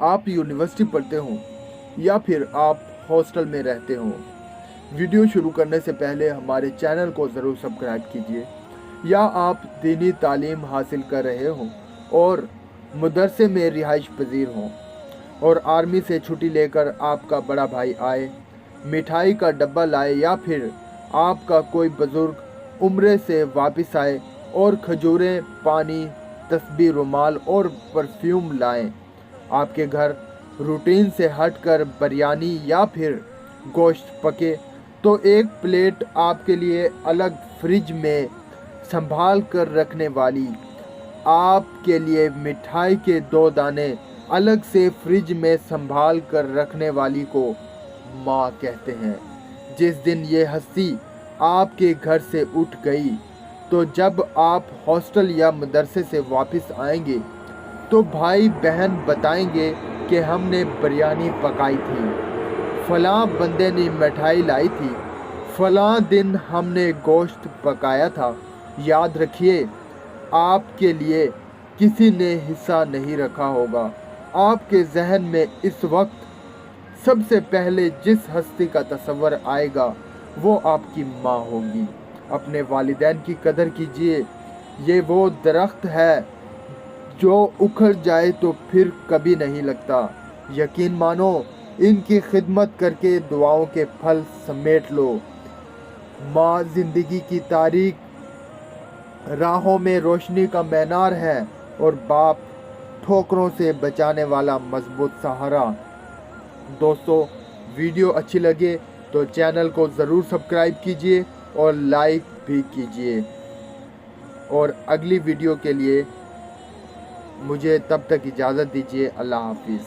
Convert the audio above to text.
आप यूनिवर्सिटी पढ़ते हो या फिर आप हॉस्टल में रहते हो। वीडियो शुरू करने से पहले हमारे चैनल को ज़रूर सब्सक्राइब कीजिए। या आप दीनी तालीम हासिल कर रहे हो और मदरसे में रिहाइश पजीर हो और आर्मी से छुट्टी लेकर आपका बड़ा भाई आए, मिठाई का डब्बा लाए, या फिर आपका कोई बुजुर्ग उम्रे से वापस आए और खजूरें, पानी, तस्बीह, रुमाल और परफ्यूम लाएं। आपके घर रूटीन से हटकर बिरयानी या फिर गोश्त पके तो एक प्लेट आपके लिए अलग फ्रिज में संभाल कर रखने वाली, आपके लिए मिठाई के 2 दाने अलग से फ्रिज में संभाल कर रखने वाली को माँ कहते हैं। जिस दिन ये हस्ती आपके घर से उठ गई तो जब आप हॉस्टल या मदरसे से वापस आएंगे तो भाई बहन बताएंगे कि हमने बिरयानी पकाई थी, फलां बंदे ने मिठाई लाई थी, फलां दिन हमने गोश्त पकाया था। याद रखिए, आपके लिए किसी ने हिस्सा नहीं रखा होगा। आपके जहन में इस वक्त सबसे पहले जिस हस्ती का तस्वर आएगा वो आपकी माँ होगी। अपने वालिदैन की कदर कीजिए। ये वो दरख्त है जो उखड़ जाए तो फिर कभी नहीं लगता। यकीन मानो, इनकी खिदमत करके दुआओं के फल समेट लो। माँ जिंदगी की तारीक राहों में रोशनी का मीनार है और बाप ठोकरों से बचाने वाला मजबूत सहारा। दोस्तों, वीडियो अच्छी लगे तो चैनल को ज़रूर सब्सक्राइब कीजिए और लाइक भी कीजिए। और अगली वीडियो के लिए मुझे तब तक इजाज़त दीजिए। अल्लाह हाफिज़।